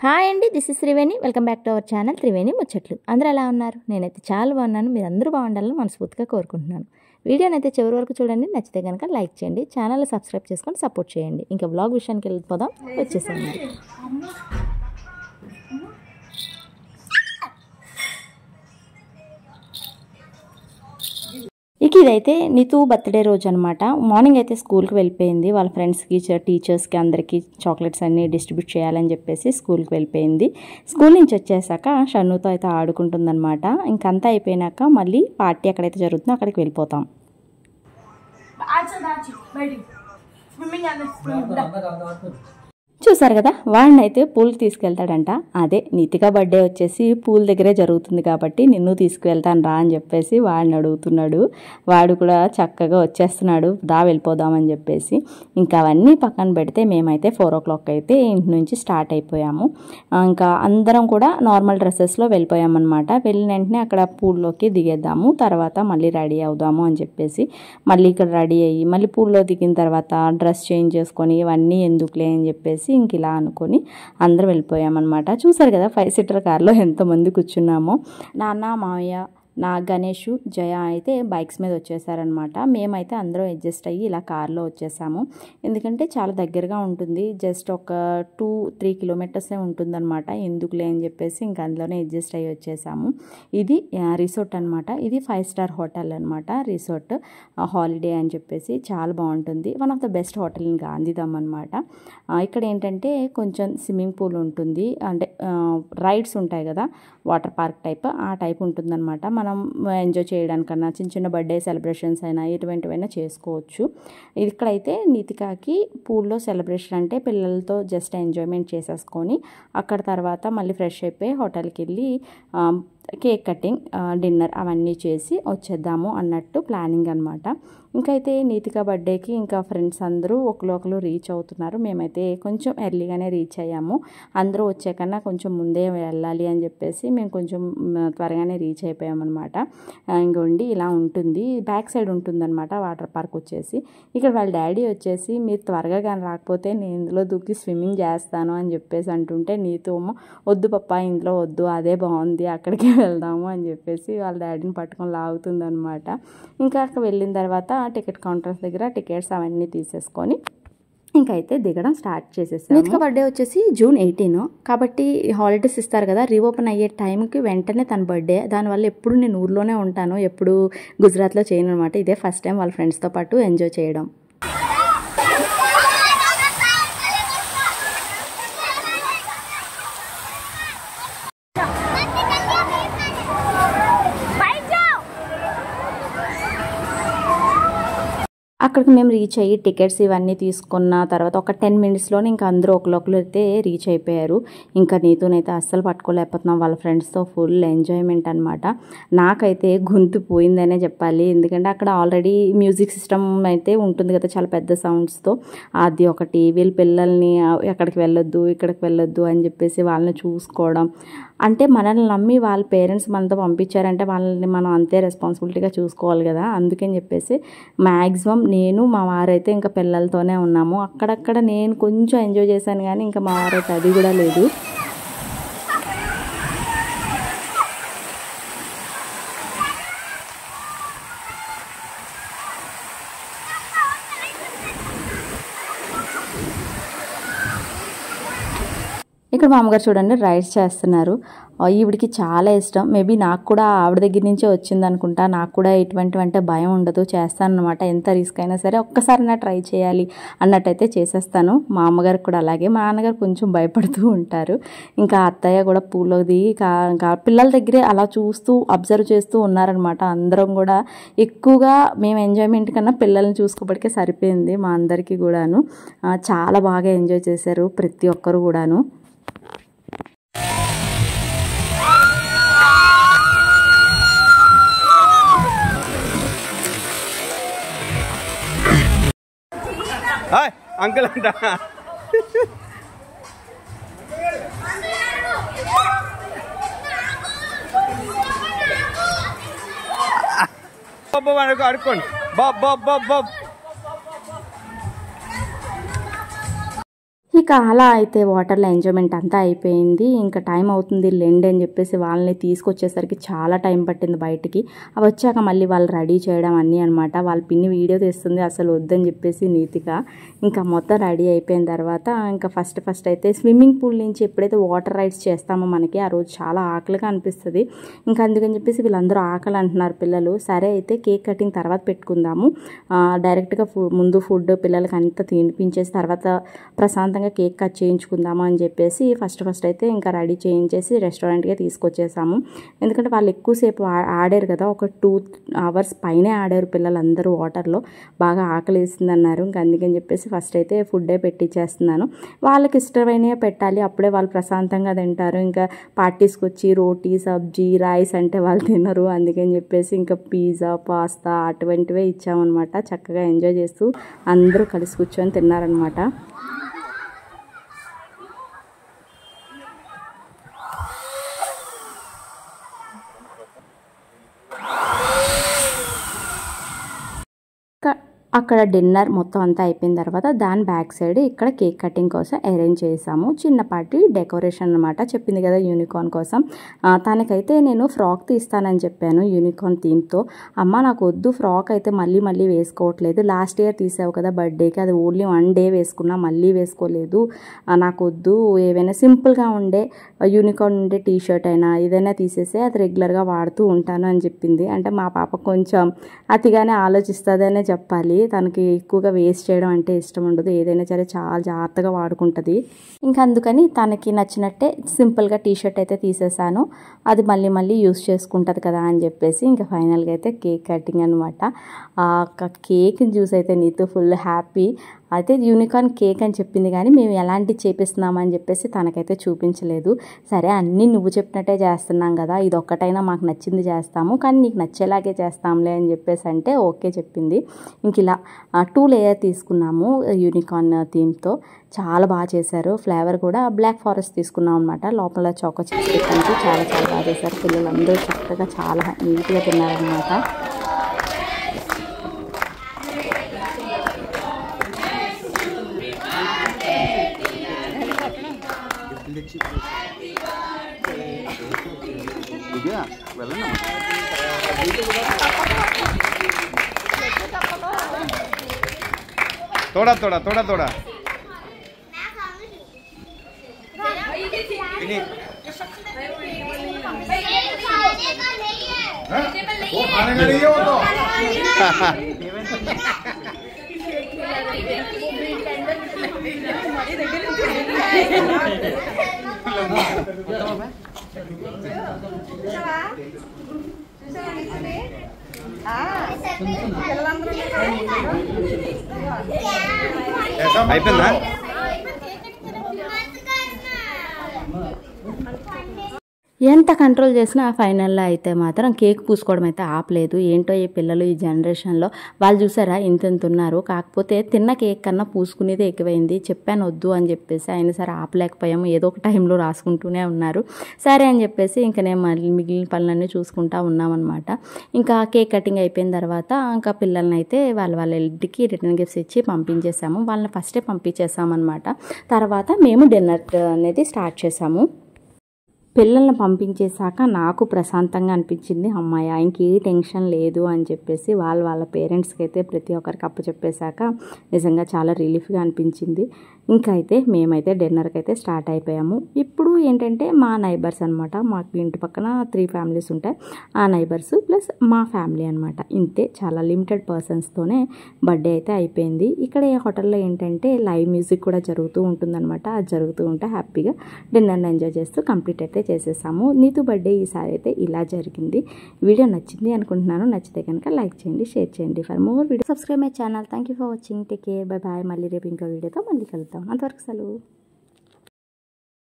Hi అండి, this is Triveni. Welcome back to our channel Triveni ముచ్చట్లు. అందరూ ఎలా ఉన్నారు? నేనైతే చాలా బాగున్నాను. మీరు అందరూ బాగుండాలని మనస్ఫూర్తిగా కోరుకుంటున్నాను. వీడియోని అయితే చివరి వరకు చూడండి. నచ్చితే కనుక లైక్ చేయండి, ఛానల్ సబ్స్క్రైబ్ చేసుకొని సపోర్ట్ చేయండి. ఇంకా వ్లాగ్ విషయానికి వెళ్ళిపోదాం. వచ్చేసాను. ఇక ఇదైతే నీతు బర్త్డే రోజు అనమాట. మార్నింగ్ అయితే స్కూల్కి వెళ్ళిపోయింది. వాళ్ళ ఫ్రెండ్స్కి, టీచర్స్కి అందరికీ చాక్లెట్స్ అన్నీ డిస్ట్రిబ్యూట్ చేయాలని చెప్పేసి స్కూల్కి వెళ్ళిపోయింది. స్కూల్ నుంచి వచ్చేసాక షన్నుతో అయితే ఆడుకుంటుందన్నమాట. ఇంకంతా అయిపోయినాక మళ్ళీ పార్టీ ఎక్కడైతే జరుగుతుందో అక్కడికి వెళ్ళిపోతాం. చూసారు కదా, వాడిని అయితే పూల్కి తీసుకెళ్తాడంట. అదే నీతిక బర్త్డే వచ్చేసి పూల్ దగ్గరే జరుగుతుంది కాబట్టి నిన్ను తీసుకువెళ్తాను రా అని చెప్పేసి వాడిని అడుగుతున్నాడు. వాడు కూడా చక్కగా వచ్చేస్తున్నాడు, దా వెళ్ళిపోదామని చెప్పేసి. ఇంకా అవన్నీ పక్కన పెడితే మేమైతే 4 o'clock అయితే ఇంటి నుంచి స్టార్ట్ అయిపోయాము. ఇంకా అందరం కూడా నార్మల్ డ్రెస్సెస్లో వెళ్ళిపోయామన్నమాట. వెళ్ళిన వెంటనే అక్కడ పూల్లోకి దిగేద్దాము, తర్వాత మళ్ళీ రెడీ అవుదాము అని చెప్పేసి మళ్ళీ ఇక్కడ రెడీ అయ్యి మళ్ళీ పూల్లో దిగిన తర్వాత డ్రెస్ చేంజ్ చేసుకొని ఇవన్నీ ఎందుకులే అని చెప్పేసి ఇంక ఇలా అనుకొని అందరం వెళ్ళిపోయామన్నమాట. చూసారు కదా 5-seater కార్లో ఎంతమంది కూర్చున్నామో. నాన్న, మావయ్య, నా గణేష్, జయ అయితే బైక్స్ మీద వచ్చేసారనమాట. మేమైతే అందరం అడ్జస్ట్ అయ్యి ఇలా కార్లో వచ్చేసాము. ఎందుకంటే చాలా దగ్గరగా ఉంటుంది, జస్ట్ ఒక 2-3 kilometers ఉంటుందన్నమాట. ఎందుకులే అని చెప్పేసి ఇంక అందులోనే అడ్జస్ట్ అయ్యి వచ్చేసాము. ఇది రిసార్ట్ అనమాట. ఇది 5-star హోటల్ అనమాట. రిసార్ట్ హాలిడే అని చెప్పేసి చాలా బాగుంటుంది. One of the best hotel in Gandhidham అనమాట. ఇక్కడ ఏంటంటే కొంచెం స్విమ్మింగ్ పూల్ ఉంటుంది, అంటే రైడ్స్ ఉంటాయి కదా, వాటర్ పార్క్ టైప్, ఆ టైప్ ఉంటుందన్నమాట. మనం ఎంజాయ్ చేయడానికన్నా చిన్న చిన్న బర్త్డే సెలబ్రేషన్స్ అయినా ఎటువంటివైనా చేసుకోవచ్చు. ఇక్కడైతే నీతికాకి పూల్లో సెలబ్రేషన్ అంటే పిల్లలతో జస్ట్ ఎంజాయ్మెంట్ చేసేసుకొని అక్కడ తర్వాత మళ్ళీ ఫ్రెష్ అయిపోయి హోటల్కి వెళ్ళి కేక్ కటింగ్, డిన్నర్ అవన్నీ చేసి వచ్చేద్దాము అన్నట్టు ప్లానింగ్ అనమాట. ఇంకైతే నీతిక బర్త్డేకి ఇంకా ఫ్రెండ్స్ అందరూ ఒకరు రీచ్ అవుతున్నారు. మేమైతే కొంచెం ఎర్లీగానే రీచ్ అయ్యాము. అందరూ వచ్చాకన్నా కొంచెం ముందే వెళ్ళాలి అని చెప్పేసి మేము కొంచెం త్వరగానే రీచ్ అయిపోయామన్నమాట. ఇంకోండి ఇలా ఉంటుంది, బ్యాక్ సైడ్ ఉంటుందన్నమాట వాటర్ పార్క్ వచ్చేసి. ఇక్కడ వాళ్ళ డాడీ వచ్చేసి మీరు త్వరగా కానీ రాకపోతే నేను ఇందులో దూకి స్విమ్మింగ్ చేస్తాను అని చెప్పేసి అంటుంటే నీతో వద్దు పప్పా, ఇందులో వద్దు, అదే బాగుంది, అక్కడికే వెళ్దాము అని చెప్పేసి వాళ్ళ డాడీని పట్టుకొని లాగుతుంది అనమాట. ఇంకా అక్కడ వెళ్ళిన తర్వాత టికెట్ కౌంటర్స్ దగ్గర టికెట్స్ అవన్నీ తీసేసుకొని ఇంకైతే దిగడం స్టార్ట్ చేసేసాము. నీతిక బర్త్డే వచ్చేసి June 18 కాబట్టి హాలిడేస్ ఇస్తారు కదా, రీఓపెన్ అయ్యే టైంకి వెంటనే తన బర్త్డే. దానివల్ల ఎప్పుడు నేను ఊర్లోనే ఉంటాను, ఎప్పుడు గుజరాత్లో చేయను అనమాట. ఇదే ఫస్ట్ టైం వాళ్ళ ఫ్రెండ్స్తో పాటు ఎంజాయ్ చేయడం. అక్కడికి మేము రీచ్ అయ్యి టికెట్స్ ఇవన్నీ తీసుకున్న తర్వాత ఒక 10 minutesలోనే ఇంకా అందరూ ఒకరు అయితే రీచ్ అయిపోయారు. ఇంకా నీతోనైతే అస్సలు పట్టుకోలేకపోతున్నాం, వాళ్ళ ఫ్రెండ్స్తో ఫుల్ ఎంజాయ్మెంట్ అనమాట. నాకైతే గొంతు పోయిందనే చెప్పాలి, ఎందుకంటే అక్కడ ఆల్రెడీ మ్యూజిక్ సిస్టమ్ అయితే ఉంటుంది కదా చాలా పెద్ద సౌండ్స్తో. అది ఒకటి, వీళ్ళ పిల్లల్ని ఎక్కడికి వెళ్ళొద్దు ఇక్కడికి వెళ్ళొద్దు అని చెప్పేసి వాళ్ళని చూసుకోవడం. అంటే మనల్ని నమ్మి వాళ్ళ పేరెంట్స్ మనతో పంపించారంటే వాళ్ళని మనం అంతే రెస్పాన్సిబిలిటీగా చూసుకోవాలి కదా. అందుకని చెప్పేసి మ్యాక్సిమం నేను మా వారైతే ఇంకా పిల్లలతోనే ఉన్నాము. అక్కడక్కడ నేను కొంచెం ఎంజాయ్ చేశాను కానీ ఇంకా మా వారైతే అది కూడా లేదు. ఇక్కడ మా అమ్మగారు చూడండి రైడ్స్ చేస్తున్నారు. ఈవిడికి చాలా ఇష్టం. మేబీ నాకు కూడా ఆవిడ దగ్గర నుంచే వచ్చింది అనుకుంటా. నాకు కూడా ఇటువంటివంటే భయం ఉండదు, చేస్తాను అనమాట. ఎంత రిస్క్ అయినా సరే ఒక్కసారైనా ట్రై చేయాలి అన్నట్టయితే చేసేస్తాను. మా అమ్మగారికి కూడా అలాగే. మా నాన్నగారు కొంచెం భయపడుతూ ఉంటారు. ఇంకా అత్తయ్య కూడా పూల్లో దిగి ఇంకా పిల్లల దగ్గరే అలా చూస్తూ అబ్జర్వ్ చేస్తూ ఉన్నారనమాట. అందరం కూడా ఎక్కువగా మేము ఎంజాయ్మెంట్ కన్నా పిల్లల్ని చూసుకోబడికే సరిపోయింది మా అందరికీ కూడాను. చాలా బాగా ఎంజాయ్ చేశారు ప్రతి ఒక్కరు కూడాను. अंकल अंटा अड़कोंड बाब बाब बाब बाब ఇక ఇంకా అలా అయితే వాటర్లో ఎంజాయ్మెంట్ అంతా అయిపోయింది. ఇంకా టైం అవుతుంది లెండి అని చెప్పేసి వాళ్ళని తీసుకొచ్చేసరికి చాలా టైం పట్టింది బయటికి. అవి వచ్చాక మళ్ళీ వాళ్ళు రెడీ చేయడం అన్నీ అనమాట. వాళ్ళ పిన్ని వీడియో తీస్తుంది, అసలు వద్దని చెప్పేసి నీతిగా. ఇంకా మొత్తం రెడీ అయిపోయిన తర్వాత ఇంకా ఫస్ట్ అయితే స్విమ్మింగ్ పూల్ నుంచి ఎప్పుడైతే వాటర్ రైడ్స్ చేస్తామో మనకి ఆ రోజు చాలా ఆకలిగా అనిపిస్తుంది. ఇంకా అందుకని చెప్పేసి వీళ్ళందరూ ఆకలి అంటున్నారు పిల్లలు. సరే అయితే కేక్ కటింగ్ తర్వాత పెట్టుకుందాము, డైరెక్ట్గా ముందు ఫుడ్ పిల్లలకి అంతా తినిపించేసి తర్వాత ప్రశాంతంగా కేక్ కట్ చేయించుకుందాము అని చెప్పేసి ఫస్ట్ అయితే ఇంకా రెడీ చేయించేసి రెస్టారెంట్గా తీసుకొచ్చేసాము. ఎందుకంటే వాళ్ళు ఎక్కువసేపు ఆడారు కదా, ఒక 2 hours పైనే ఆడారు పిల్లలందరూ వాటర్లో. బాగా ఆకలి వేసింది అన్నారు. ఇంకా అందుకని చెప్పేసి ఫస్ట్ అయితే ఫుడ్డే పెట్టించేస్తున్నాను. వాళ్ళకి ఇష్టమైనవి పెట్టాలి, అప్పుడే వాళ్ళు ప్రశాంతంగా తింటారు. ఇంకా పార్టీస్కి వచ్చి రోటీ సబ్జీ రైస్ అంటే వాళ్ళు తినరు. అందుకని చెప్పేసి ఇంకా పిజ్జా పాస్తా అటువంటివే ఇచ్చామన్నమాట. చక్కగా ఎంజాయ్ చేస్తూ అందరూ కలిసి కూర్చొని తిన్నారనమాట. అక్కడ డిన్నర్ మొత్తం అంతా అయిపోయిన తర్వాత దాని బ్యాక్ సైడ్ ఇక్కడ కేక్ కటింగ్ కోసం అరేంజ్ చేసాము. చిన్నపాటి డెకరేషన్ అనమాట. చెప్పింది కదా యూనికార్న్ కోసం. తనకైతే నేను ఫ్రాక్ తీస్తానని చెప్పాను యూనికార్న్ థీమ్తో. అమ్మ నాకు వద్దు, ఫ్రాక్ అయితే మళ్ళీ వేసుకోవట్లేదు, లాస్ట్ ఇయర్ తీసావు కదా బర్త్డేకి, అది ఓన్లీ 1 day వేసుకున్నా, మళ్ళీ వేసుకోలేదు, నాకు వద్దు, ఏవైనా సింపుల్గా ఉండే యూనికార్న్ ఉండే టీషర్ట్ అయినా ఏదైనా తీసేసి అది రెగ్యులర్గా వాడుతూ ఉంటాను అని చెప్పింది. అంటే మా పాప కొంచెం అతిగానే ఆలోచిస్తుందనే చెప్పాలి. తనకి ఎక్కువగా వేస్ట్ చేయడం అంటే ఇష్టం ఉండదు, ఏదైనా సరే చాలా జాగ్రత్తగా వాడుకుంటుంది. ఇంకా అందుకని తనకి నచ్చినట్టే సింపుల్గా టీషర్ట్ అయితే తీసేసాను, అది మళ్ళీ యూస్ చేసుకుంటుంది కదా అని చెప్పేసి ఇంకా ఫైనల్గా అయితే కేక్ కటింగ్ అనమాట. కేక్ జ్యూస్ అయితే నీతో ఫుల్ హ్యాపీ. అయితే యూనికార్న్ కేక్ అని చెప్పింది కానీ మేము ఎలాంటి చేపిస్తున్నామని చెప్పేసి తనకైతే చూపించలేదు. సరే అన్నీ నువ్వు చెప్పినట్టే చేస్తున్నాం కదా, ఇది ఒక్కటైనా మాకు నచ్చింది చేస్తాము, కానీ నీకు నచ్చేలాగే చేస్తాంలే అని చెప్పేసి అంటే ఓకే చెప్పింది. ఇంక ఇలా 2 లేయర్ తీసుకున్నాము యూనికార్న్ థీమ్తో. చాలా బాగా చేశారు. ఫ్లేవర్ కూడా బ్లాక్ ఫారెస్ట్ తీసుకున్నాం అనమాట. లోపల చాకో చిప్స్ పెట్టడానికి చాలా బాగా చేశారు. పిల్లలందరూ చక్కగా చాలా నీట్గా తిన్నారనమాట. थोड़ा थोड़ा थोड़ा थोड़ा वो खाने का नहीं है वो तो అయిపోయిందా? ఎంత కంట్రోల్ చేసినా ఫైనల్లో అయితే మాత్రం కేక్ పూసుకోవడం అయితే ఆపలేదు. ఏంటో ఈ పిల్లలు ఈ జనరేషన్లో వాళ్ళు చూసారా ఇంత ఉన్నారు, కాకపోతే తిన్న కేక్ కన్నా పూసుకునేది ఎక్కువైంది. చెప్పాను వద్దు అని చెప్పేసి అయినా సరే ఆపలేకపోయాము, ఏదో ఒక టైంలో రాసుకుంటూనే ఉన్నారు. సరే అని చెప్పేసి ఇంకా నేను మళ్ళీ మిగిలిన పనులన్నీ చూసుకుంటా ఉన్నామన్నమాట. ఇంకా కేక్ కటింగ్ అయిపోయిన తర్వాత ఇంకా పిల్లల్ని అయితే వాళ్ళ ఇంటికి రిటర్న్ గిఫ్ట్స్ ఇచ్చి పంపించేసాము. వాళ్ళని ఫస్టే పంపించేసామన్నమాట. తర్వాత మేము డిన్నర్ అనేది స్టార్ట్ చేసాము. పిల్లల్ని పంపించేశాక నాకు ప్రశాంతంగా అనిపించింది. అమ్మాయ ఇంకే టెన్షన్ లేదు అని చెప్పేసి వాళ్ళ పేరెంట్స్కి అయితే ప్రతి ఒక్కరికి అప్పచెప్పేశాక నిజంగా చాలా రిలీఫ్గా అనిపించింది. ఇంకా అయితే మేమైతే డిన్నర్కి అయితే స్టార్ట్ అయిపోయాము. ఇప్పుడు ఏంటంటే మా నైబర్స్ అనమాట, మాకు ఇంటి పక్కన 3 families ఉంటాయి, ఆ నైబర్స్ ప్లస్ మా ఫ్యామిలీ అనమాట. ఇంతే, చాలా లిమిటెడ్ పర్సన్స్తోనే బర్త్డే అయితే అయిపోయింది. ఇక్కడ ఈ హోటల్లో ఏంటంటే లైవ్ మ్యూజిక్ కూడా జరుగుతూ ఉంటుందన్నమాట. అది జరుగుతూ ఉంటే హ్యాపీగా డిన్నర్ని ఎంజాయ్ చేస్తూ కంప్లీట్ అయితే చేసేసాము. నీతు బర్త్డే ఈసారి అయితే ఇలా జరిగింది. వీడియో నచ్చింది అనుకుంటున్నాను. నచ్చితే కనుక లైక్ చేయండి, షేర్ చేయండి. For more video subscribe my channel. Thank you for watching. Take care, bye bye. మళ్ళీ రేపు ఇంకో వీడియోతో మళ్ళీ కలుద్దాం. అంతవరకు సెలవు.